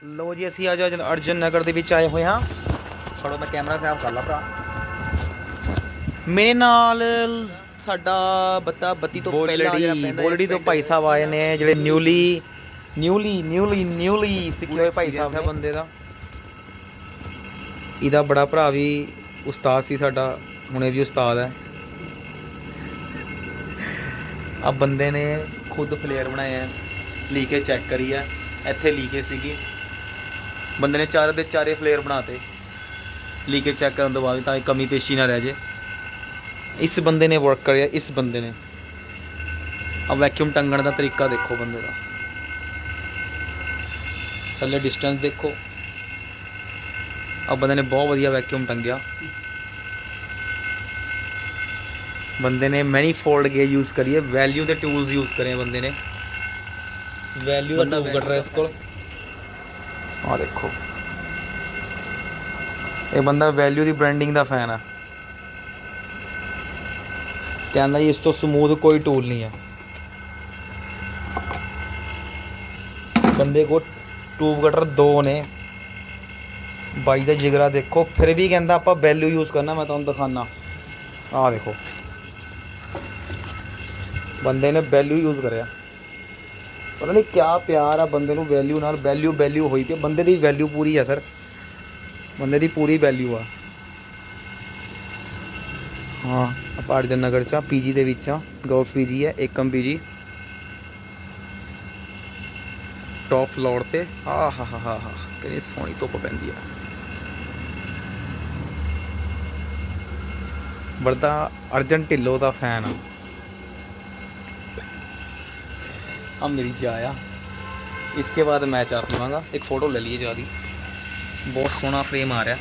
ਲੋ ਜੀ ਅਸੀਂ ਅੱਜ ਅਰਜਨ ਨਗਰ ਦੇ ਵਿੱਚ ਆਏ ਹੋਏ ਹਾਂ। ਫੜੋ ਮੈਂ ਕੈਮਰਾ ਸਾਫ ਕਰ ਲਾ ਭਰਾ। ਮੇਰੇ ਨਾਲ ਸਾਡਾ ਬੱਤੀ ਤੋਂ ਪਹਿਲਾਂ ਜਿਹੜਾ ਪੈਂਦਾ ਬੋਲੜੀ ਤੋਂ ਭਾਈ ਸਾਹਿਬ ਆਏ ਨੇ ਜਿਹੜੇ ਨਿਊਲੀ ਸਿੱਖੇ ਹੋਏ ਭਾਈ ਸਾਹਿਬ ਹੈ ਨੇ। ਬੰਦੇ ਦਾ। ਇਹਦਾ ਬੜਾ ਭਰਾ ਵੀ ਉਸਤਾਦ ਸੀ ਸਾਡਾ, ਹੁਣੇ ਵੀ ਉਸਤਾਦ ਹੈ। ਆ ਬੰਦੇ ਨੇ ਖੁਦ ਫਲੇਅਰ ਬਣਾਏ ਹੈ, ਲੀਕੇ ਚੈੱਕ ਕਰੀ ਹੈ। ਇੱਥੇ ਲੀਕੇ ਸੀਗੀ, ਬੰਦੇ ਨੇ ਚਾਰੇ ਦੇ ਚਾਰੇ ਫਲੇਅਰ ਬਣਾਤੇ ਲੀਕੇ ਚੈੱਕ ਕਰਨ ਤੋਂ ਬਾਅਦ, ਤਾਂ ਇਹ ਕਮੀ ਪੇਸ਼ੀ ਨਾ ਰਹਿ ਜੇ। ਇਸ ਬੰਦੇ ਨੇ ਵਰਕ ਕਰਿਆ, ਇਸ ਬੰਦੇ ਨੇ। ਆ ਵੈਕਿਊਮ ਟੰਗਣ ਦਾ ਤਰੀਕਾ ਦੇਖੋ ਬੰਦੇ ਦਾ, ਥੱਲੇ ਡਿਸਟੈਂਸ ਦੇਖੋ। ਆ ਬੰਦੇ ਨੇ ਬਹੁਤ ਵਧੀਆ ਵੈਕਿਊਮ ਟੰਗਿਆ। ਬੰਦੇ ਨੇ ਮੈਨੀਫੋਲਡ ਗੇ ਯੂਜ਼ ਕਰੀਏ, ਵੈਲਿਊ ਦੇ ਟੂਲਸ ਯੂਜ਼ ਕਰੇ ਬੰਦੇ ਨੇ। ਵੈਲਿਊ ਦਾ ਟੂਲ ਕੱਢ ਰਿਹਾ ਇਸ ਕੋਲ। ਆ ਦੇਖੋ, ਇਹ ਬੰਦਾ ਵੈਲਿਊ ਦੀ ਬ੍ਰਾਂਡਿੰਗ ਦਾ ਫੈਨ ਆ। ਕਹਿੰਦਾ ਜੀ ਇਸ ਤੋਂ ਸਮੂਥ ਕੋਈ ਟੂਲ ਨਹੀਂ ਹੈ। ਬੰਦੇ ਕੋਲ ਟੂਬ ਕਟਰ ਦੋ ਨੇ। ਬਾਈ ਦਾ ਜਿਗਰਾ ਦੇਖੋ, ਫਿਰ ਵੀ ਕਹਿੰਦਾ ਆਪਾਂ ਵੈਲਿਊ ਯੂਜ਼ ਕਰਨਾ। ਮੈਂ ਤੁਹਾਨੂੰ ਦਿਖਾਨਾ, ਆਹ ਦੇਖੋ ਬੰਦੇ ਨੇ ਵੈਲਿਊ ਯੂਜ਼ ਕਰਿਆ। ਪਤਾ ਨਹੀਂ ਕਿਆ ਪਿਆਰ ਆ ਬੰਦੇ ਨੂੰ ਵੈਲਿਊ ਨਾਲ। ਵੈਲਿਊ ਹੋਈ ਪਈ ਬੰਦੇ ਦੀ, ਵੈਲਿਊ ਪੂਰੀ ਆ ਸਰ, ਬੰਦੇ ਦੀ ਪੂਰੀ ਵੈਲਿਊ ਆ। ਹਾਂ ਆਪਾਂ ਅਰਜਨ ਨਗਰ 'ਚ ਪੀਜੀ ਦੇ ਵਿੱਚ ਆ, ਗਰਲਸ ਪੀਜੀ ਹੈ, ਏਕਮ ਪੀਜੀ, ਟੌਪ ਫਲੋਰ 'ਤੇ। ਆਹ ਹਾ ਕਿੰਨੀ ਸੋਹਣੀ ਧੁੱਪ ਪੈਂਦੀ ਆ। ਬੜਾ ਅਰਜਨ ਢਿੱਲੋਂ ਦਾ ਫੈਨ ਆ ਮੇਰੀ ਜਾ ਆ। इसके बाद मैं चार लूँगा। एक फ़ोटो ले लीजिए, ज़्यादा बहुत सोहना फ्रेम आ रहा है।